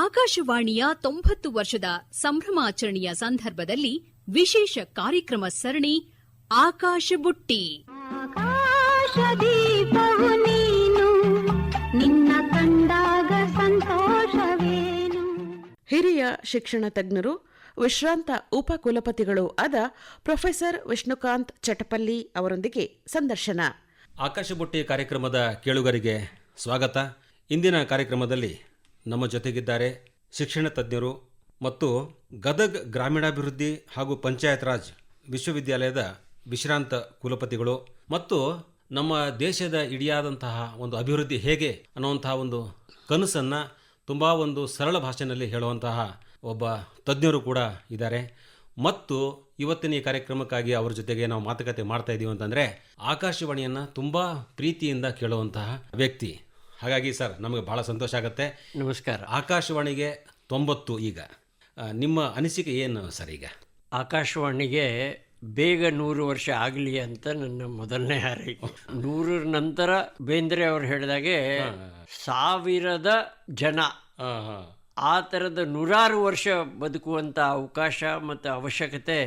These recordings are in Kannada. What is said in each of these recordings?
ಆಕಾಶವಾಣಿಯ 90 ವರ್ಷದ ಸಂಭ್ರಮಾಚರಣೆಯ ಸಂದರ್ಭದಲ್ಲಿ ವಿಶೇಷ ಕಾರ್ಯಕ್ರಮ ಸರಣಿ ಆಕಾಶ ಬುಟ್ಟಿ. ಆಕಾಶದೀಪವು ನೀನು, ನಿನ್ನ ಕಂಡಾಗ ಸಂತೋಷವೇನು. ಹಿರಿಯ ಶಿಕ್ಷಣ ತಜ್ಞರು, ವಿಶ್ರಾಂತ ಉಪಕುಲಪತಿಗಳು ಆದ ಪ್ರೊಫೆಸರ್ ವಿಷ್ಣುಕಾಂತ್ ಚಟಪಲ್ಲಿ ಅವರೊಂದಿಗೆ ಸಂದರ್ಶನ. ಆಕಾಶ ಬುಟ್ಟಿ ಕಾರ್ಯಕ್ರಮದ ಕೇಳುಗರಿಗೆ ಸ್ವಾಗತ. ಇಂದಿನ ಕಾರ್ಯಕ್ರಮದಲ್ಲಿ ನಮ್ಮ ಜೊತೆಗಿದ್ದಾರೆ ಶಿಕ್ಷಣ ತಜ್ಞರು ಮತ್ತು ಗದಗ್ ಗ್ರಾಮೀಣಾಭಿವೃದ್ಧಿ ಹಾಗೂ ಪಂಚಾಯತ್ ರಾಜ್ ವಿಶ್ವವಿದ್ಯಾಲಯದ ವಿಶ್ರಾಂತ ಕುಲಪತಿಗಳು ಮತ್ತು ನಮ್ಮ ದೇಶದ ಇಡಿಯಾದಂತಹ ಒಂದು ಅಭಿವೃದ್ಧಿ ಹೇಗೆ ಅನ್ನುವಂತಹ ಒಂದು ಕನಸನ್ನು ತುಂಬ ಒಂದು ಸರಳ ಭಾಷೆಯಲ್ಲಿ ಹೇಳುವಂತಹ ಒಬ್ಬ ತಜ್ಞರು ಕೂಡ ಇದ್ದಾರೆ. ಮತ್ತು ಇವತ್ತಿನ ಈ ಕಾರ್ಯಕ್ರಮಕ್ಕಾಗಿ ಅವ್ರ ಜೊತೆಗೆ ನಾವು ಮಾತುಕತೆ ಮಾಡ್ತಾ ಇದ್ದೀವಿ ಅಂತಂದರೆ ಆಕಾಶವಾಣಿಯನ್ನು ತುಂಬ ಪ್ರೀತಿಯಿಂದ ಕೇಳುವಂತಹ ವ್ಯಕ್ತಿ. ಹಾಗಾಗಿ ಸರ್, ನಮಗೆ ಭಾಳ ಸಂತೋಷ ಆಗುತ್ತೆ. ನಮಸ್ಕಾರ. ಆಕಾಶವಾಣಿಗೆ 90 ಈಗ ನಿಮ್ಮ ಅನಿಸಿಕೆ ಏನು ಸರ್? ಈಗ ಆಕಾಶವಾಣಿಗೆ ಬೇಗ 100 ವರ್ಷ ಆಗಲಿ ಅಂತ ನನ್ನ ಮೊದಲನೇ ಹಾರೈಕೆ. 100 ನಂತರ ಬೇಂದ್ರೆ ಅವರು ಹೇಳಿದಾಗೆ 1000 ಜನ ಆ ಥರದ 100 ವರ್ಷ ಬದುಕುವಂಥ ಅವಕಾಶ ಮತ್ತು ಅವಶ್ಯಕತೆ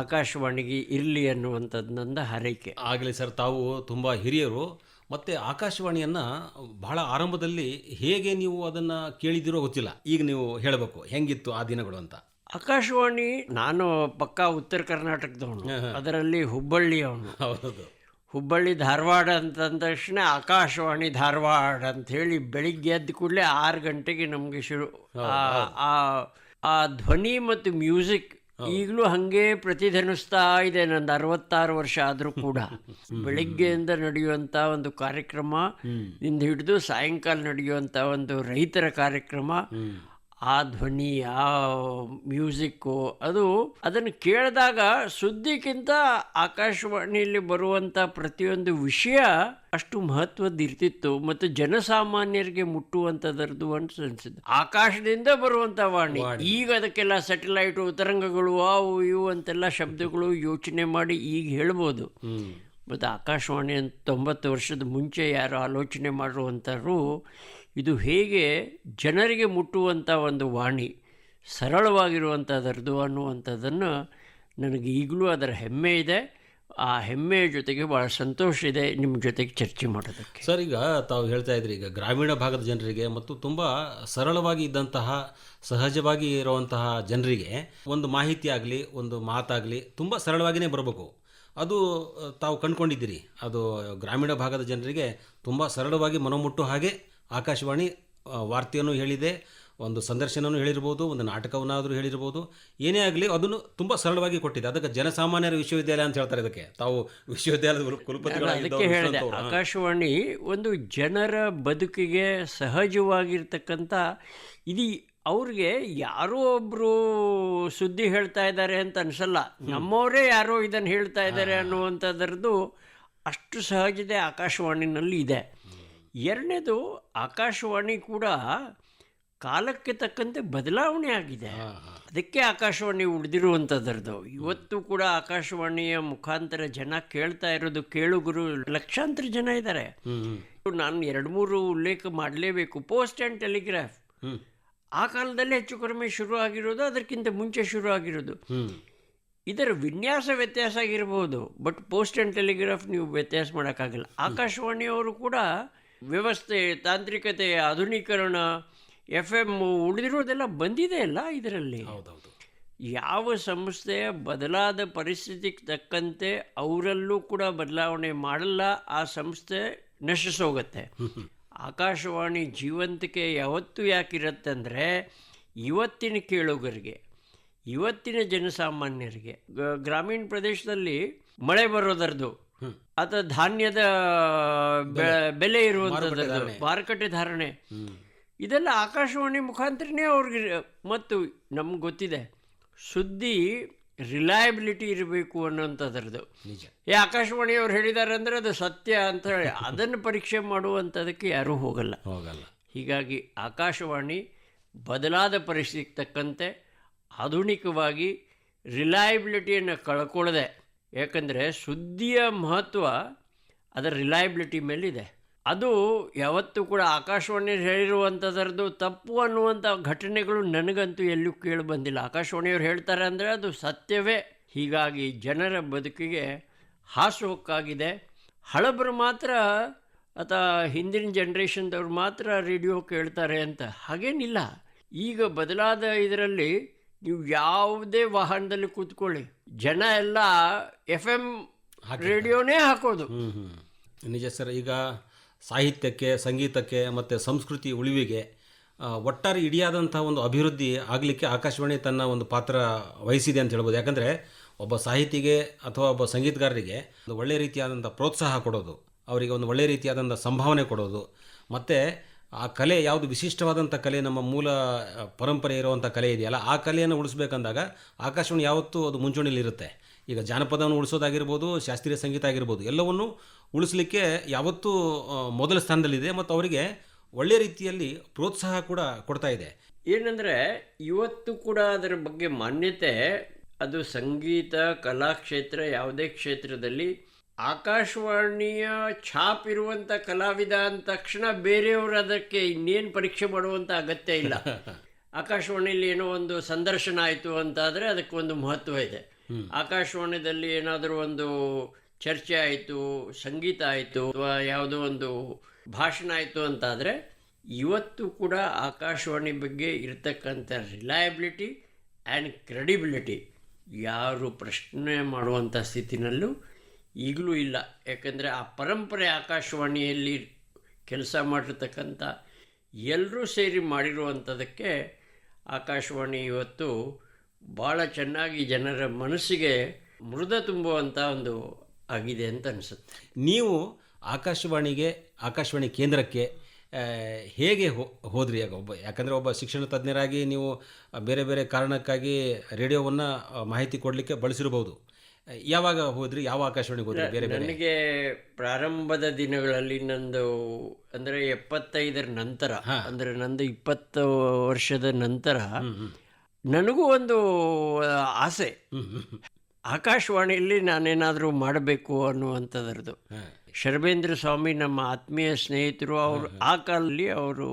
ಆಕಾಶವಾಣಿಗೆ ಇರಲಿ ಅನ್ನುವಂಥದ್ದು ನನ್ನ ಹಾರೈಕೆ. ಆಗಲಿ ಸರ್. ತಾವು ತುಂಬ ಹಿರಿಯರು, ಮತ್ತು ಆಕಾಶವಾಣಿಯನ್ನು ಬಹಳ ಆರಂಭದಲ್ಲಿ ಹೇಗೆ ನೀವು ಅದನ್ನು ಕೇಳಿದಿರೋ ಗೊತ್ತಿಲ್ಲ. ಈಗ ನೀವು ಹೇಳಬೇಕು ಹೆಂಗಿತ್ತು ಆ ದಿನಗಳು ಅಂತ. ಆಕಾಶವಾಣಿ, ನಾನು ಪಕ್ಕಾ ಉತ್ತರ ಕರ್ನಾಟಕದವನು, ಅದರಲ್ಲಿ ಹುಬ್ಬಳ್ಳಿಯವನು. ಹೌದು. ಹುಬ್ಬಳ್ಳಿ ಧಾರವಾಡ ಅಂತಂದ ತಕ್ಷಣ ಆಕಾಶವಾಣಿ ಧಾರವಾಡ ಅಂಥೇಳಿ ಬೆಳಿಗ್ಗೆ ಎದ್ದ ಕೂಡಲೇ 6 ಗಂಟೆಗೆ ನಮಗೆ ಶುರು. ಆ ಧ್ವನಿ ಮತ್ತು ಮ್ಯೂಸಿಕ್ ಈಗಲೂ ಹಾಗೆ ಪ್ರತಿಧ್ವನಿಸ್ತಾ ಇದೆ. ನಂದು 66 ವರ್ಷ ಆದರೂ ಕೂಡ ಬೆಳಿಗ್ಗೆಯಿಂದ ನಡೆಯುವಂಥ ಒಂದು ಕಾರ್ಯಕ್ರಮ ಇಂದ ಹಿಡಿದು ಸಾಯಂಕಾಲ ನಡೆಯುವಂಥ ಒಂದು ರೈತರ ಕಾರ್ಯಕ್ರಮ, ಆ ಧ್ವನಿ, ಆ ಮ್ಯೂಸಿಕ್ಕು, ಅದನ್ನು ಕೇಳಿದಾಗ ಸುದ್ದಿಗಿಂತ ಆಕಾಶವಾಣಿಯಲ್ಲಿ ಬರುವಂಥ ಪ್ರತಿಯೊಂದು ವಿಷಯ ಅಷ್ಟು ಮಹತ್ವದ್ದಿರ್ತಿತ್ತು ಮತ್ತು ಜನಸಾಮಾನ್ಯರಿಗೆ ಮುಟ್ಟುವಂಥದ್ದು ಅಂತ ಅನಿಸಿದ್ದು. ಆಕಾಶದಿಂದ ಬರುವಂಥ ವಾಣಿ. ಈಗ ಅದಕ್ಕೆಲ್ಲ ಸ್ಯಾಟಲೈಟು, ತರಂಗಗಳು, ಅವು ಇವು ಅಂತೆಲ್ಲ ಶಬ್ದಗಳು ಯೋಚನೆ ಮಾಡಿ ಈಗ ಹೇಳ್ಬೋದು. ಮತ್ತು ಆಕಾಶವಾಣಿ ಅಂತ 90 ವರ್ಷದ ಮುಂಚೆ ಯಾರು ಆಲೋಚನೆ ಮಾಡಿರುವಂಥವ್ರು ಇದು ಹೇಗೆ ಜನರಿಗೆ ಮುಟ್ಟುವಂಥ ಒಂದು ವಾಣಿ, ಸರಳವಾಗಿರುವಂಥದ್ದು ಅನ್ನುವಂಥದ್ದನ್ನು ನನಗೆ ಈಗಲೂ ಅದರ ಹೆಮ್ಮೆ ಇದೆ. ಆ ಹೆಮ್ಮೆಯ ಜೊತೆಗೆ ಭಾಳ ಸಂತೋಷ ಇದೆ ನಿಮ್ಮ ಜೊತೆಗೆ ಚರ್ಚೆ ಮಾಡೋದಕ್ಕೆ. ಸರ್, ಈಗ ತಾವು ಹೇಳ್ತಾ ಇದ್ರಿ, ಈಗ ಗ್ರಾಮೀಣ ಭಾಗದ ಜನರಿಗೆ ಮತ್ತು ತುಂಬ ಸರಳವಾಗಿ ಇದ್ದಂತಹ, ಸಹಜವಾಗಿ ಇರುವಂತಹ ಜನರಿಗೆ ಒಂದು ಮಾಹಿತಿ ಆಗಲಿ, ಒಂದು ಮಾತಾಗಲಿ ತುಂಬ ಸರಳವಾಗಿಯೇ ಬರಬೇಕು. ಅದು ತಾವು ಕಂಡುಕೊಂಡಿದ್ದೀರಿ. ಅದು ಗ್ರಾಮೀಣ ಭಾಗದ ಜನರಿಗೆ ತುಂಬ ಸರಳವಾಗಿ ಮನಮುಟ್ಟು ಹಾಗೆ ಆಕಾಶವಾಣಿ ವಾರ್ತೆಯನ್ನು ಹೇಳಿದೆ, ಒಂದು ಸಂದರ್ಶನವನ್ನು ಹೇಳಿರ್ಬೋದು, ಒಂದು ನಾಟಕವನ್ನಾದರೂ ಹೇಳಿರ್ಬೋದು, ಏನೇ ಆಗಲಿ ಅದನ್ನು ತುಂಬ ಸರಳವಾಗಿ ಕೊಟ್ಟಿದೆ. ಅದಕ್ಕೆ ಜನಸಾಮಾನ್ಯರ ವಿಶ್ವವಿದ್ಯಾಲಯ ಅಂತ ಹೇಳ್ತಾರೆ. ಅದಕ್ಕೆ ತಾವು ವಿಶ್ವವಿದ್ಯಾಲಯದ ಕುಲಪತಿಗಳಾಗಿದ್ದಕ್ಕೆ ಹೇಳಿದೆ. ಆಕಾಶವಾಣಿ ಒಂದು ಜನರ ಬದುಕಿಗೆ ಸಹಜವಾಗಿರ್ತಕ್ಕಂಥ ಇದು. ಅವ್ರಿಗೆ ಯಾರೋ ಒಬ್ಬರು ಸುದ್ದಿ ಹೇಳ್ತಾ ಇದ್ದಾರೆ ಅಂತ ಅನಿಸಲ್ಲ, ನಮ್ಮವರೇ ಯಾರೋ ಇದನ್ನು ಹೇಳ್ತಾ ಇದ್ದಾರೆ ಅನ್ನುವಂಥದ್ರದ್ದು ಅಷ್ಟು ಸಹಜತೆ ಆಕಾಶವಾಣಿನಲ್ಲಿ ಇದೆ. ಎರಡನೇದು, ಆಕಾಶವಾಣಿ ಕೂಡ ಕಾಲಕ್ಕೆ ತಕ್ಕಂತೆ ಬದಲಾವಣೆ ಆಗಿದೆ. ಅದಕ್ಕೆ ಆಕಾಶವಾಣಿ ಉಳಿದಿರುವಂಥದ್ರದ್ದು. ಇವತ್ತು ಕೂಡ ಆಕಾಶವಾಣಿಯ ಮುಖಾಂತರ ಜನ ಕೇಳ್ತಾ ಇರೋದು, ಕೇಳುಗರು ಲಕ್ಷಾಂತರ ಜನ ಇದ್ದಾರೆ. ನಾನು 2-3 ಉಲ್ಲೇಖ ಮಾಡಲೇಬೇಕು. ಪೋಸ್ಟ್ ಆ್ಯಂಡ್ ಟೆಲಿಗ್ರಾಫ್ ಆ ಕಾಲದಲ್ಲೇ ಹೆಚ್ಚು ಕಡಿಮೆ ಶುರು ಆಗಿರೋದು, ಅದಕ್ಕಿಂತ ಮುಂಚೆ ಶುರು ಆಗಿರೋದು. ಇದರ ವಿನ್ಯಾಸ ವ್ಯತ್ಯಾಸ ಆಗಿರ್ಬೋದು, ಬಟ್ ಪೋಸ್ಟ್ ಆ್ಯಂಡ್ ಟೆಲಿಗ್ರಾಫ್ ನೀವು ವ್ಯತ್ಯಾಸ ಮಾಡೋಕ್ಕಾಗಲ್ಲ. ಆಕಾಶವಾಣಿಯವರು ಕೂಡ ವ್ಯವಸ್ಥೆ, ತಾಂತ್ರಿಕತೆ, ಆಧುನೀಕರಣ, FM ಉಳಿದಿರೋದೆಲ್ಲ ಬಂದಿದೆ ಅಲ್ಲ ಇದರಲ್ಲಿ. ಯಾವ ಸಂಸ್ಥೆಯ ಬದಲಾದ ಪರಿಸ್ಥಿತಿಗೆ ತಕ್ಕಂತೆ ಅವರಲ್ಲೂ ಕೂಡ ಬದಲಾವಣೆ ಮಾಡಲ್ಲ, ಆ ಸಂಸ್ಥೆ ನಶಿಸೋಗತ್ತೆ. ಆಕಾಶವಾಣಿ ಜೀವಂತಿಕೆ ಯಾವತ್ತೂ ಯಾಕಿರುತ್ತೆ ಅಂದರೆ ಇವತ್ತಿನ ಕೇಳುಗರಿಗೆ, ಇವತ್ತಿನ ಜನಸಾಮಾನ್ಯರಿಗೆ, ಗ್ರಾಮೀಣ ಪ್ರದೇಶದಲ್ಲಿ ಮಳೆ ಬರೋದರದು ಅಥವಾ ಧಾನ್ಯದ ಬೆಲೆ ಇರುವಂಥದ್ದು, ಮಾರುಕಟ್ಟೆ ಧಾರಣೆ, ಇದೆಲ್ಲ ಆಕಾಶವಾಣಿ ಮುಖಾಂತರನೇ ಅವ್ರಿಗೆ. ಮತ್ತು ನಮ್ಗೆ ಗೊತ್ತಿದೆ, ಸುದ್ದಿ ರಿಲಯಬಿಲಿಟಿ ಇರಬೇಕು ಅನ್ನೋಂಥದ್ರದ್ದು. ಆಕಾಶವಾಣಿಯವ್ರು ಹೇಳಿದ್ದಾರೆ ಅಂದರೆ ಅದು ಸತ್ಯ ಅಂತ ಹೇಳಿ ಅದನ್ನು ಪರೀಕ್ಷೆ ಮಾಡುವಂಥದಕ್ಕೆ ಯಾರೂ ಹೋಗಲ್ಲ. ಹೀಗಾಗಿ ಆಕಾಶವಾಣಿ ಬದಲಾದ ಪರಿಸ್ಥಿತಿಗೆ ತಕ್ಕಂತೆ ಆಧುನಿಕವಾಗಿ ರಿಲಯಬಿಲಿಟಿಯನ್ನು ಕಳ್ಕೊಳ್ಳದೆ, ಯಾಕಂದರೆ ಸುದ್ದಿಯ ಮಹತ್ವ ಅದರ ರಿಲಯಬಿಲಿಟಿ ಮೇಲಿದೆ. ಅದು ಯಾವತ್ತೂ ಕೂಡ ಆಕಾಶವಾಣಿ ಹೇಳಿರುವಂಥದ್ರದ್ದು ತಪ್ಪು ಅನ್ನುವಂಥ ಘಟನೆಗಳು ನನಗಂತೂ ಎಲ್ಲೂ ಕೇಳಿ ಬಂದಿಲ್ಲ. ಆಕಾಶವಾಣಿಯವ್ರು ಹೇಳ್ತಾರೆ ಅಂದರೆ ಅದು ಸತ್ಯವೇ. ಹೀಗಾಗಿ ಜನರ ಬದುಕಿಗೆ ಹಾಸುಹೊಕ್ಕಾಗಿದೆ. ಹಳಬರು ಮಾತ್ರ ಅಥವಾ ಹಿಂದಿನ ಜನ್ರೇಷನ್ದವ್ರು ಮಾತ್ರ ರೇಡಿಯೋ ಕೇಳ್ತಾರೆ ಅಂತ ಹಾಗೇನಿಲ್ಲ. ಈಗ ಬದಲಾದ ಇದರಲ್ಲಿ ನೀವು ಯಾವುದೇ ವಾಹನದಲ್ಲಿ ಕೂತ್ಕೊಳ್ಳಿ, ಜನ ಎಲ್ಲ FM ರೇಡಿಯೋನೇ ಹಾಕೋದು. ನಿಜ ಸರ್. ಈಗ ಸಾಹಿತ್ಯಕ್ಕೆ, ಸಂಗೀತಕ್ಕೆ ಮತ್ತು ಸಂಸ್ಕೃತಿ ಉಳಿವಿಗೆ ಒಟ್ಟಾರೆ ಇಡಿಯಾದಂಥ ಒಂದು ಅಭಿವೃದ್ಧಿ ಆಗಲಿಕ್ಕೆ ಆಕಾಶವಾಣಿ ತನ್ನ ಒಂದು ಪಾತ್ರ ವಹಿಸಿದೆ ಅಂತ ಹೇಳ್ಬೋದು. ಯಾಕಂದರೆ ಒಬ್ಬ ಸಾಹಿತಿಗೆ ಅಥವಾ ಒಬ್ಬ ಸಂಗೀತಗಾರರಿಗೆ ಒಂದು ಒಳ್ಳೆಯ ರೀತಿಯಾದಂಥ ಪ್ರೋತ್ಸಾಹ ಕೊಡೋದು, ಅವರಿಗೆ ಒಂದು ಒಳ್ಳೆಯ ರೀತಿಯಾದಂಥ ಸಂಭಾವನೆ ಕೊಡೋದು, ಮತ್ತು ಆ ಕಲೆ ಯಾವುದು ವಿಶಿಷ್ಟವಾದಂಥ ಕಲೆ, ನಮ್ಮ ಮೂಲ ಪರಂಪರೆ ಇರುವಂಥ ಕಲೆ ಇದೆಯಲ್ಲ, ಆ ಕಲೆಯನ್ನು ಉಳಿಸ್ಬೇಕಂದಾಗ ಆಕಾಶವಾಣಿ ಯಾವತ್ತೂ ಅದು ಮುಂಚೂಣಿಲಿರುತ್ತೆ. ಈಗ ಜಾನಪದವನ್ನು ಉಳಿಸೋದಾಗಿರ್ಬೋದು, ಶಾಸ್ತ್ರೀಯ ಸಂಗೀತ ಆಗಿರ್ಬೋದು, ಎಲ್ಲವನ್ನು ಉಳಿಸಲಿಕ್ಕೆ ಯಾವತ್ತೂ ಮೊದಲ ಸ್ಥಾನದಲ್ಲಿದೆ ಮತ್ತು ಅವರಿಗೆ ಒಳ್ಳೆಯ ರೀತಿಯಲ್ಲಿ ಪ್ರೋತ್ಸಾಹ ಕೂಡ ಕೊಡ್ತಾ ಇದೆ. ಏನಂದರೆ ಇವತ್ತು ಕೂಡ ಅದರ ಬಗ್ಗೆ ಮಾನ್ಯತೆ, ಅದು ಸಂಗೀತ ಕಲಾಕ್ಷೇತ್ರ ಯಾವುದೇ ಕ್ಷೇತ್ರದಲ್ಲಿ ಆಕಾಶವಾಣಿಯ ಛಾಪ್ ಇರುವಂಥ ಕಲಾವಿದ ಅಂದ ತಕ್ಷಣ ಬೇರೆಯವರು ಅದಕ್ಕೆ ಇನ್ನೇನು ಪರೀಕ್ಷೆ ಮಾಡುವಂಥ ಅಗತ್ಯ ಇಲ್ಲ. ಆಕಾಶವಾಣಿಯಲ್ಲಿ ಏನೋ ಒಂದು ಸಂದರ್ಶನ ಆಯಿತು ಅಂತಾದರೆ ಅದಕ್ಕೊಂದು ಮಹತ್ವ ಇದೆ. ಆಕಾಶವಾಣಿಯಲ್ಲಿ ಏನಾದರೂ ಒಂದು ಚರ್ಚೆ ಆಯಿತು, ಸಂಗೀತ ಆಯಿತು, ಅಥವಾ ಯಾವುದೋ ಒಂದು ಭಾಷಣ ಆಯಿತು ಅಂತಾದರೆ ಇವತ್ತು ಕೂಡ ಆಕಾಶವಾಣಿ ಬಗ್ಗೆ ಇರತಕ್ಕಂಥ ರಿಲಯಬಿಲಿಟಿ ಆ್ಯಂಡ್ ಕ್ರೆಡಿಬಿಲಿಟಿ ಯಾರು ಪ್ರಶ್ನೆ ಮಾಡುವಂಥ ಸ್ಥಿತಿನಲ್ಲೂ ಈಗಲೂ ಇಲ್ಲ. ಯಾಕಂದರೆ ಆ ಪರಂಪರೆ ಆಕಾಶವಾಣಿಯಲ್ಲಿ ಕೆಲಸ ಮಾಡಿರ್ತಕ್ಕಂಥ ಎಲ್ಲರೂ ಸೇರಿ ಮಾಡಿರುವಂಥದ್ದಕ್ಕೆ ಆಕಾಶವಾಣಿ ಇವತ್ತು ಭಾಳ ಚೆನ್ನಾಗಿ ಜನರ ಮನಸ್ಸಿಗೆ ಮೃದ ತುಂಬುವಂಥ ಒಂದು ಆಗಿದೆ ಅಂತ ಅನಿಸುತ್ತೆ. ನೀವು ಆಕಾಶವಾಣಿ ಕೇಂದ್ರಕ್ಕೆ ಹೇಗೆ ಹೋದ್ರಿ? ಯಾಕಂದರೆ ಒಬ್ಬ ಶಿಕ್ಷಣ ತಜ್ಞರಾಗಿ ನೀವು ಬೇರೆ ಬೇರೆ ಕಾರಣಕ್ಕಾಗಿ ರೇಡಿಯೋವನ್ನು ಮಾಹಿತಿ ಕೊಡಲಿಕ್ಕೆ ಬಳಸಿರಬಹುದು. ಯಾವಾಗ ಹೋದ್ರಿ? ಯಾವ ಆಕಾಶವಾಣಿಗೆ ಹೋದ್ರಿ? ಬೇರೆ ಬೇರೆ ನನಗೆ ಪ್ರಾರಂಭದ ದಿನಗಳಲ್ಲಿ ನಂದು ಅಂದರೆ 75 ನಂತರ, ಅಂದರೆ ನಂದು 20 ವರ್ಷದ ನಂತರ ನನಗೂ ಒಂದು ಆಸೆ, ಆಕಾಶವಾಣಿಯಲ್ಲಿ ನಾನೇನಾದರೂ ಮಾಡಬೇಕು ಅನ್ನುವಂಥದ್ರದ್ದು. ಶರ್ಬೇಂದ್ರ ಸ್ವಾಮಿ ನಮ್ಮ ಆತ್ಮೀಯ ಸ್ನೇಹಿತರು, ಅವರು ಆ ಕಾಲದಲ್ಲಿ ಅವರು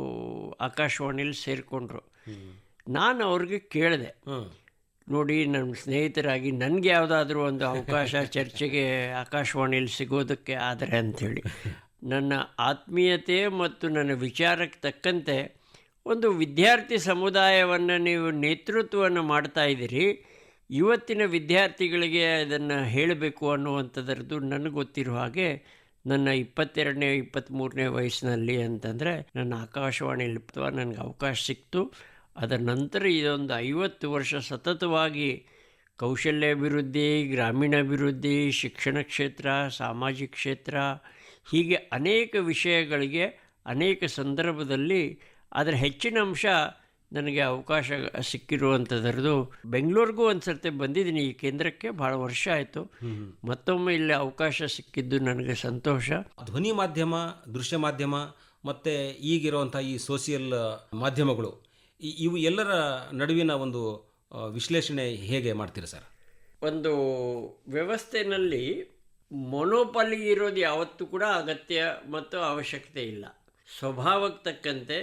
ಆಕಾಶವಾಣಿಯಲ್ಲಿ ಸೇರಿಕೊಂಡ್ರು. ನಾನು ಅವ್ರಿಗೆ ಕೇಳಿದೆ, ನೋಡಿ ನಮ್ಮ ಸ್ನೇಹಿತರಾಗಿ ನನಗೆ ಯಾವುದಾದ್ರೂ ಒಂದು ಅವಕಾಶ ಚರ್ಚೆಗೆ ಆಕಾಶವಾಣಿಯಲ್ಲಿ ಸಿಗೋದಕ್ಕೆ ಆದರೆ ಅಂಥೇಳಿ, ನನ್ನ ಆತ್ಮೀಯತೆ ಮತ್ತು ನನ್ನ ವಿಚಾರಕ್ಕೆ ತಕ್ಕಂತೆ ಒಂದು ವಿದ್ಯಾರ್ಥಿ ಸಮುದಾಯವನ್ನು ನೀವು ನೇತೃತ್ವವನ್ನು ಮಾಡ್ತಾಯಿದ್ದೀರಿ, ಇವತ್ತಿನ ವಿದ್ಯಾರ್ಥಿಗಳಿಗೆ ಅದನ್ನು ಹೇಳಬೇಕು ಅನ್ನುವಂಥದ್ರದ್ದು ನನಗೆ ಗೊತ್ತಿರೋ ಹಾಗೆ ನನ್ನ 22ನೇ 23ನೇ ವಯಸ್ಸಿನಲ್ಲಿ ಅಂತಂದರೆ ನನ್ನ ಆಕಾಶವಾಣಿಯಲ್ಲಿ ನನಗೆ ಅವಕಾಶ ಸಿಕ್ತು. ಅದರ ನಂತರ ಇದೊಂದು 50 ವರ್ಷ ಸತತವಾಗಿ ಕೌಶಲ್ಯಾಭಿವೃದ್ಧಿ, ಗ್ರಾಮೀಣಾಭಿವೃದ್ಧಿ, ಶಿಕ್ಷಣ ಕ್ಷೇತ್ರ, ಸಾಮಾಜಿಕ ಕ್ಷೇತ್ರ, ಹೀಗೆ ಅನೇಕ ವಿಷಯಗಳಿಗೆ ಅನೇಕ ಸಂದರ್ಭದಲ್ಲಿ ಅದರ ಹೆಚ್ಚಿನ ಅಂಶ ನನಗೆ ಅವಕಾಶ ಸಿಕ್ಕಿರುವಂಥದ್ರದ್ದು. ಬೆಂಗಳೂರಿಗೂ ಒಂದು ಸರ್ತಿ ಬಂದಿದ್ದೀನಿ ಈ ಕೇಂದ್ರಕ್ಕೆ, ಭಾಳ ವರ್ಷ ಆಯಿತು. ಮತ್ತೊಮ್ಮೆ ಇಲ್ಲಿ ಅವಕಾಶ ಸಿಕ್ಕಿದ್ದು ನನಗೆ ಸಂತೋಷ. ಧ್ವನಿ ಮಾಧ್ಯಮ, ದೃಶ್ಯ ಮಾಧ್ಯಮ ಮತ್ತು ಈಗಿರುವಂಥ ಈ ಸೋಷಿಯಲ್ ಮಾಧ್ಯಮಗಳು, ಇವು ಎಲ್ಲರ ನಡುವಿನ ಒಂದು ವಿಶ್ಲೇಷಣೆ ಹೇಗೆ ಮಾಡ್ತೀರಾ ಸರ್? ಒಂದು ವ್ಯವಸ್ಥೆಯಲ್ಲಿ ಮೊನೋಪಾಲಿ ಇರೋದು ಯಾವತ್ತೂ ಕೂಡ ಅಗತ್ಯ ಮತ್ತು ಅವಶ್ಯಕತೆ ಇಲ್ಲ. ಸ್ವಭಾವಕ್ಕೆ ತಕ್ಕಂತೆ,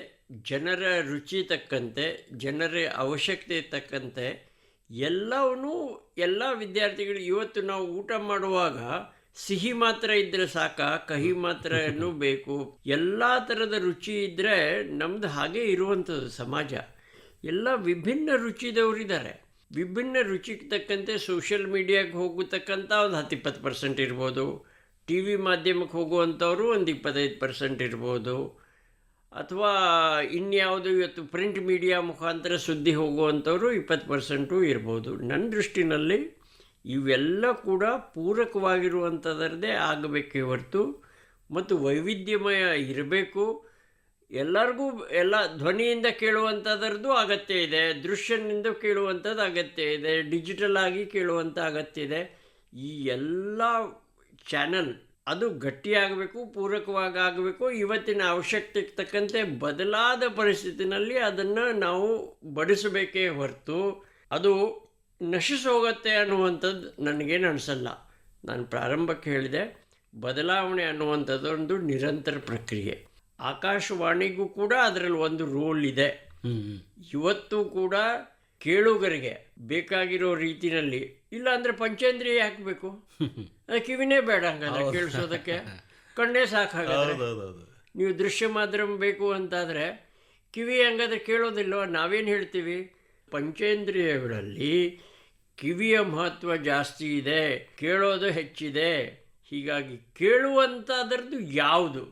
ಜನರ ರುಚಿ ತಕ್ಕಂತೆ, ಜನರ ಅವಶ್ಯಕತೆ ತಕ್ಕಂತೆ ಎಲ್ಲವನ್ನೂ ಎಲ್ಲ ವಿದ್ಯಾರ್ಥಿಗಳು, ಇವತ್ತು ನಾವು ಊಟ ಮಾಡುವಾಗ ಸಿಹಿ ಮಾತ್ರ ಇದ್ದರೆ ಸಾಕ, ಕಹಿ ಮಾತ್ರನೂ ಬೇಕು, ಎಲ್ಲ ಥರದ ರುಚಿ ಇದ್ದರೆ ನಮ್ಮದು ಹಾಗೆ ಇರುವಂಥದ್ದು ಸಮಾಜ. ಎಲ್ಲ ವಿಭಿನ್ನ ರುಚಿದವರಿದ್ದಾರೆ. ವಿಭಿನ್ನ ರುಚಿಗೆ ತಕ್ಕಂತೆ ಸೋಷಿಯಲ್ ಮೀಡಿಯಾಗೆ ಹೋಗತಕ್ಕಂಥ ಒಂದು 10-20% ಇರ್ಬೋದು, ಟಿ ವಿ ಮಾಧ್ಯಮಕ್ಕೆ ಹೋಗುವಂಥವರು ಒಂದು 25% ಇರ್ಬೋದು, ಅಥವಾ ಇನ್ಯಾವುದು ಇವತ್ತು ಪ್ರಿಂಟ್ ಮೀಡಿಯಾ ಮುಖಾಂತರ ಸುದ್ದಿ ಹೋಗುವಂಥವರು 20% ಇರ್ಬೋದು. ನನ್ನ ದೃಷ್ಟಿನಲ್ಲಿ ಇವೆಲ್ಲ ಕೂಡ ಪೂರಕವಾಗಿರುವಂಥದ್ರದ್ದೇ ಆಗಬೇಕೇ ಹೊರತು ಮತ್ತು ವೈವಿಧ್ಯಮಯ ಇರಬೇಕು. ಎಲ್ಲರಿಗೂ ಎಲ್ಲ ಧ್ವನಿಯಿಂದ ಕೇಳುವಂಥದ್ರದ್ದು ಅಗತ್ಯ ಇದೆ, ದೃಶ್ಯನಿಂದ ಕೇಳುವಂಥದ್ದು ಅಗತ್ಯ ಇದೆ, ಡಿಜಿಟಲ್ ಆಗಿ ಕೇಳುವಂಥ ಅಗತ್ಯ ಇದೆ. ಈ ಎಲ್ಲ ಚಾನಲ್ ಅದು ಗಟ್ಟಿಯಾಗಬೇಕು, ಪೂರಕವಾಗಿ ಆಗಬೇಕು. ಇವತ್ತಿನ ಅವಶ್ಯಕತೆಗೆ ತಕ್ಕಂತೆ ಬದಲಾದ ಪರಿಸ್ಥಿತಿನಲ್ಲಿ ಅದನ್ನು ನಾವು ಬಡಿಸಬೇಕೇ ಹೊರತು ಅದು ನಶಿಸೋಗತ್ತೆ ಅನ್ನುವಂಥದ್ದು ನನಗೇನು ಅನಿಸಲ್ಲ. ನಾನು ಪ್ರಾರಂಭಕ್ಕೆ ಹೇಳಿದೆ, ಬದಲಾವಣೆ ಅನ್ನುವಂಥದ್ದೊಂದು ನಿರಂತರ ಪ್ರಕ್ರಿಯೆ. ಆಕಾಶವಾಣಿಗೂ ಕೂಡ ಅದರಲ್ಲಿ ಒಂದು ರೋಲ್ ಇದೆ. ಇವತ್ತು ಕೂಡ ಕೇಳುಗರಿಗೆ ಬೇಕಾಗಿರೋ ರೀತಿಯಲ್ಲಿ, ಇಲ್ಲ ಅಂದರೆ ಪಂಚೇಂದ್ರಿಯ ಹಾಕಬೇಕು, ಕಿವಿನೇ ಬೇಡ ಹಂಗಾದ್ರೆ ಕೇಳಿಸೋದಕ್ಕೆ, ಕಣ್ಣೇ ಸಾಕಾಗತ್ತೆ. ನೀವು ದೃಶ್ಯ ಮಾಧ್ಯಮ ಬೇಕು ಅಂತಾದರೆ ಕಿವಿ ಹಂಗಾದ್ರೆ ಕೇಳೋದಿಲ್ವ? ನಾವೇನು ಹೇಳ್ತೀವಿ, ಪಂಚೇಂದ್ರಿಯಗಳಲ್ಲಿ ಕಿವಿಯ ಮಹತ್ವ ಜಾಸ್ತಿ ಇದೆ, ಕೇಳೋದು ಹೆಚ್ಚಿದೆ. ಹೀಗಾಗಿ ಕೇಳುವಂಥದ್ರದ್ದು ಯಾವುದು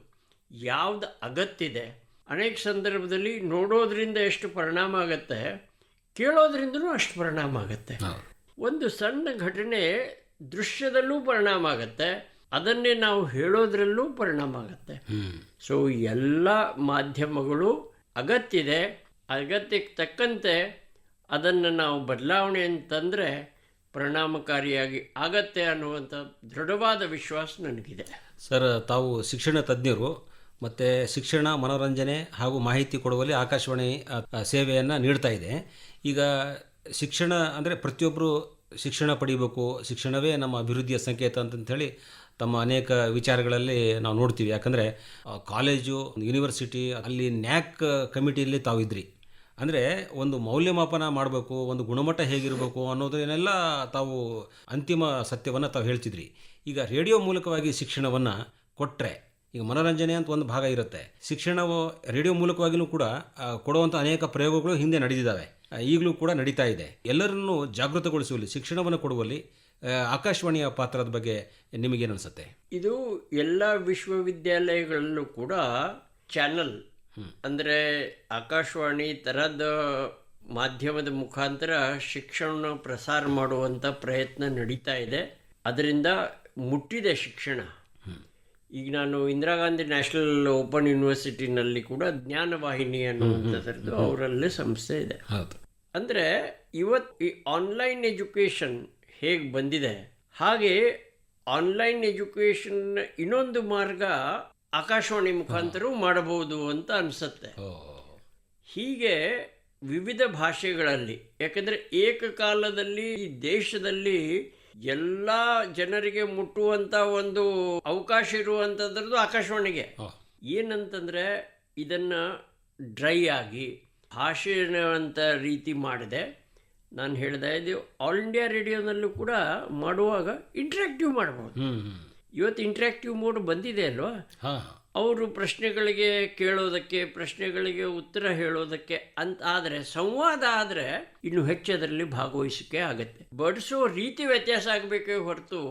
ಅಗತ್ಯಿದೆ. ಅನೇಕ ಸಂದರ್ಭದಲ್ಲಿ ನೋಡೋದ್ರಿಂದ ಎಷ್ಟು ಪರಿಣಾಮ ಆಗುತ್ತೆ, ಕೇಳೋದ್ರಿಂದಲೂ ಅಷ್ಟು ಪರಿಣಾಮ ಆಗುತ್ತೆ. ಒಂದು ಸಣ್ಣ ಘಟನೆ ದೃಶ್ಯದಲ್ಲೂ ಪರಿಣಾಮ ಆಗುತ್ತೆ, ಅದನ್ನೇ ನಾವು ಹೇಳೋದ್ರಲ್ಲೂ ಪರಿಣಾಮ ಆಗುತ್ತೆ. ಸೊ ಎಲ್ಲ ಮಾಧ್ಯಮಗಳು ಅಗತ್ಯಿದೆ. ಅಗತ್ಯಕ್ಕೆ ತಕ್ಕಂತೆ ಅದನ್ನು ನಾವು ಬದಲಾವಣೆ ಅಂತಂದರೆ ಪರಿಣಾಮಕಾರಿಯಾಗಿ ಆಗತ್ತೆ ಅನ್ನುವಂಥ ದೃಢವಾದ ವಿಶ್ವಾಸ ನನಗಿದೆ. ಸರ್, ತಾವು ಶಿಕ್ಷಣ ತಜ್ಞರು ಮತ್ತು ಶಿಕ್ಷಣ, ಮನೋರಂಜನೆ ಹಾಗೂ ಮಾಹಿತಿ ಕೊಡುವಲ್ಲಿ ಆಕಾಶವಾಣಿ ಸೇವೆಯನ್ನು ನೀಡ್ತಾ ಇದೆ. ಈಗ ಶಿಕ್ಷಣ ಅಂದರೆ ಪ್ರತಿಯೊಬ್ಬರು ಶಿಕ್ಷಣ ಪಡಿಬೇಕು, ಶಿಕ್ಷಣವೇ ನಮ್ಮ ಅಭಿವೃದ್ಧಿಯ ಸಂಕೇತ ಅಂತಂಥೇಳಿ ತಮ್ಮ ಅನೇಕ ವಿಚಾರಗಳಲ್ಲಿ ನಾವು ನೋಡ್ತೀವಿ. ಯಾಕಂದರೆ ಕಾಲೇಜು, ಯೂನಿವರ್ಸಿಟಿ, ಅಲ್ಲಿ ನ್ಯಾಕ್ ಕಮಿಟಿಯಲ್ಲಿ ತಾವಿದ್ರಿ. ಅಂದರೆ ಒಂದು ಮೌಲ್ಯಮಾಪನ ಮಾಡಬೇಕು, ಒಂದು ಗುಣಮಟ್ಟ ಹೇಗಿರಬೇಕು ಅನ್ನೋದನ್ನೆಲ್ಲ ತಾವು ಅಂತಿಮ ಸತ್ಯವನ್ನು ತಾವು ಹೇಳ್ತಿದ್ರಿ. ಈಗ ರೇಡಿಯೋ ಮೂಲಕವಾಗಿ ಶಿಕ್ಷಣವನ್ನು ಕೊಟ್ಟರೆ, ಈಗ ಮನೋರಂಜನೆ ಅಂತ ಒಂದು ಭಾಗ ಇರುತ್ತೆ, ಶಿಕ್ಷಣವು ರೇಡಿಯೋ ಮೂಲಕವಾಗಿಯೂ ಕೂಡ ಕೊಡುವಂಥ ಅನೇಕ ಪ್ರಯೋಗಗಳು ಹಿಂದೆ ನಡೆದಿದ್ದಾವೆ, ಈಗಲೂ ಕೂಡ ನಡೀತಾ ಇದೆ. ಎಲ್ಲರನ್ನೂ ಜಾಗೃತಗೊಳಿಸುವಲ್ಲಿ, ಶಿಕ್ಷಣವನ್ನು ಕೊಡುವಲ್ಲಿ ಆಕಾಶವಾಣಿಯ ಪಾತ್ರದ ಬಗ್ಗೆ ನಿಮಗೇನು ಅನಿಸುತ್ತೆ? ಇದು ಎಲ್ಲ ವಿಶ್ವವಿದ್ಯಾಲಯಗಳಲ್ಲೂ ಕೂಡ ಚಾನಲ್ ಅಂದರೆ ಆಕಾಶವಾಣಿ ಥರದ ಮಾಧ್ಯಮದ ಮುಖಾಂತರ ಶಿಕ್ಷಣ ಪ್ರಸಾರ ಮಾಡುವಂಥ ಪ್ರಯತ್ನ ನಡೀತಾ ಇದೆ. ಅದರಿಂದ ಮುಟ್ಟಿದೆ ಶಿಕ್ಷಣ. ಈಗ ನಾನು ಇಂದಿರಾ ಗಾಂಧಿ ನ್ಯಾಷನಲ್ ಓಪನ್ ಯೂನಿವರ್ಸಿಟಿನಲ್ಲಿ ಕೂಡ ಜ್ಞಾನವಾಹಿನಿ ಅನ್ನುವಂಥದ್ದು ಅವರಲ್ಲೇ ಸಂಸ್ಥೆ ಇದೆ. ಅಂದರೆ ಇವತ್ತು ಈ ಆನ್ಲೈನ್ ಎಜುಕೇಷನ್ ಹೇಗೆ ಬಂದಿದೆ, ಹಾಗೆ ಆನ್ಲೈನ್ ಎಜುಕೇಷನ್ ಇನ್ನೊಂದು ಮಾರ್ಗ ಆಕಾಶವಾಣಿ ಮುಖಾಂತರವೂ ಮಾಡಬಹುದು ಅಂತ ಅನಿಸುತ್ತೆ. ಹೀಗೆ ವಿವಿಧ ಭಾಷೆಗಳಲ್ಲಿ, ಯಾಕಂದರೆ ಏಕಕಾಲದಲ್ಲಿ ಈ ದೇಶದಲ್ಲಿ ಎಲ್ಲ ಜನರಿಗೆ ಮುಟ್ಟುವಂಥ ಒಂದು ಅವಕಾಶ ಇರುವಂಥದ್ರದ್ದು ಆಕಾಶವಾಣಿಗೆ. ಏನಂತಂದರೆ ಇದನ್ನು ಡ್ರೈ ಆಗಿ ಭಾಷೆವಂಥ ರೀತಿ ಮಾಡಿದೆ. ನಾನು ಹೇಳ್ದೆ, ಇದು ಆಲ್ ಇಂಡಿಯಾ ರೇಡಿಯೋನಲ್ಲೂ ಕೂಡ ಮಾಡುವಾಗ ಇಂಟ್ರ್ಯಾಕ್ಟಿವ್ ಮಾಡ್ಬೋದು. ಇವತ್ತು ಇಂಟ್ರ್ಯಾಕ್ಟಿವ್ ಮೋಡ್ ಬಂದಿದೆ ಅಲ್ವಾ, ಅವರು ಪ್ರಶ್ನೆಗಳಿಗೆ ಕೇಳೋದಕ್ಕೆ, ಪ್ರಶ್ನೆಗಳಿಗೆ ಉತ್ತರ ಹೇಳೋದಕ್ಕೆ ಅಂತ ಆದರೆ, ಸಂವಾದ ಆದರೆ ಇನ್ನು ಹೆಚ್ಚು ಅದರಲ್ಲಿ ಭಾಗವಹಿಸಿಕೆ ಆಗುತ್ತೆ. ಬಡಿಸೋ ರೀತಿ ವ್ಯತ್ಯಾಸ ಆಗಬೇಕೇ ಹೊರತು,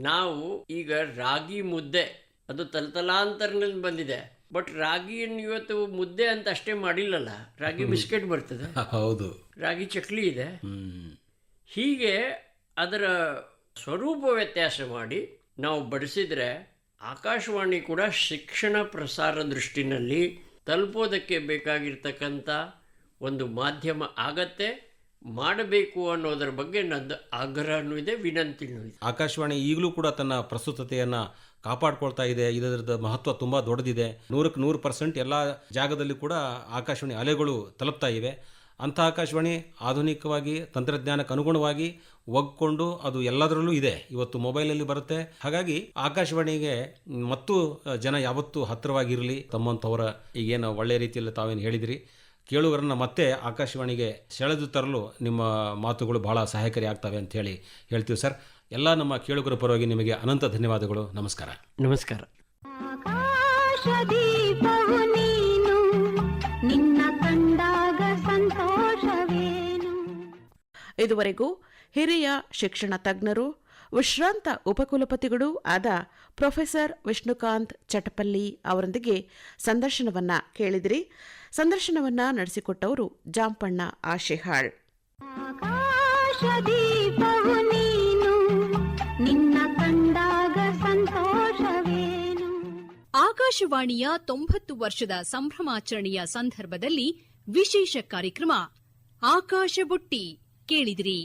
ನಾವು ಈಗ ರಾಗಿ ಮುದ್ದೆ ಅದು ತಲತಲಾಂತರನಲ್ಲಿ ಬಂದಿದೆ, ಬಟ್ ರಾಗಿಯನ್ನು ಇವತ್ತು ಮುದ್ದೆ ಅಂತ ಅಷ್ಟೇ ಮಾಡಿಲ್ಲಲ್ಲ, ರಾಗಿ ಬಿಸ್ಕೆಟ್ ಬರ್ತದೆ, ಹೌದು, ರಾಗಿ ಚಕ್ಲಿ ಇದೆ. ಹೀಗೆ ಅದರ ಸ್ವರೂಪ ವ್ಯತ್ಯಾಸ ಮಾಡಿ ನಾವು ಬಡಿಸಿದರೆ ಆಕಾಶವಾಣಿ ಕೂಡ ಶಿಕ್ಷಣ ಪ್ರಸಾರ ದೃಷ್ಟಿನಲ್ಲಿ ತಲುಪೋದಕ್ಕೆ ಬೇಕಾಗಿರ್ತಕ್ಕಂಥ ಒಂದು ಮಾಧ್ಯಮ ಆಗತ್ತೆ, ಮಾಡಬೇಕು ಅನ್ನೋದರ ಬಗ್ಗೆ ನನ್ನ ಆಗ್ರಹನೂ ಇದೆ, ವಿನಂತಿನೂ ಇದೆ. ಆಕಾಶವಾಣಿ ಈಗಲೂ ಕೂಡ ತನ್ನ ಪ್ರಸ್ತುತತೆಯನ್ನು ಕಾಪಾಡ್ಕೊಳ್ತಾ ಇದೆ. ಇದರದ ಮಹತ್ವ ತುಂಬ ದೊಡ್ಡದಿದೆ. 100% ಎಲ್ಲ ಜಾಗದಲ್ಲಿ ಕೂಡ ಆಕಾಶವಾಣಿ ಅಲೆಗಳು ತಲುಪ್ತಾ ಇವೆ. ಅಂಥ ಆಕಾಶವಾಣಿ ಆಧುನಿಕವಾಗಿ ತಂತ್ರಜ್ಞಾನಕ್ಕೆ ಅನುಗುಣವಾಗಿ ಒಗ್ಕೊಂಡು ಅದು ಎಲ್ಲದರಲ್ಲೂ ಇದೆ. ಇವತ್ತು ಮೊಬೈಲಲ್ಲಿ ಬರುತ್ತೆ. ಹಾಗಾಗಿ ಆಕಾಶವಾಣಿಗೆ ಮತ್ತು ಜನ ಯಾವತ್ತೂ ಹತ್ತಿರವಾಗಿರಲಿ. ತಮ್ಮಂಥವರ ಈಗೇನು ಒಳ್ಳೆಯ ರೀತಿಯಲ್ಲಿ ತಾವೇನು ಹೇಳಿದಿರಿ, ಕೇಳುಗರನ್ನ ಮತ್ತೆ ಆಕಾಶವಾಣಿಗೆ ಸೆಳೆದು ತರಲು ನಿಮ್ಮ ಮಾತುಗಳು ಬಹಳ ಸಹಾಯಕಾರಿ ಆಗ್ತವೆ ಅಂತ ಹೇಳ್ತೀವಿ ಸರ್. ಎಲ್ಲ ನಮ್ಮ ಕೇಳುಗರ ಪರವಾಗಿ ನಿಮಗೆ ಅನಂತ ಧನ್ಯವಾದಗಳು. ನಮಸ್ಕಾರ. ನಮಸ್ಕಾರ. ಆಕಾಶದೀಪವು ನೀನು, ನಿನ್ನ ಕಂಡಾಗ ಸಂತೋಷವೇನು. ಇದುವರೆಗೂ ಹಿರಿಯ ಶಿಕ್ಷಣ ತಜ್ಞರು, ವಿಶ್ರಾಂತ ಉಪಕುಲಪತಿಗಳೂ ಆದ ಪ್ರೊಫೆಸರ್ ವಿಷ್ಣುಕಾಂತ್ ಚಟಪಲ್ಲಿ ಅವರೊಂದಿಗೆ ಸಂದರ್ಶನವನ್ನ ಕೇಳಿದಿರಿ. ಸಂದರ್ಶನವನ್ನ ನಡೆಸಿಕೊಟ್ಟವರು ಜಾಂಪಣ್ಣ ಆಶೆಹಾಳ್. ಆಕಾಶದೀಪವು ನೀನು, ನಿನ್ನ ಕಂಡಾಗ ಸಂತೋಷವೇನು. ಆಕಾಶವಾಣಿಯ 90 ವರ್ಷದ ಸಂಭ್ರಮಾಚರಣೆಯ ಸಂದರ್ಭದಲ್ಲಿ ವಿಶೇಷ ಕಾರ್ಯಕ್ರಮ ಆಕಾಶ ಬುಟ್ಟಿ ಕೇಳಿದಿರಿ.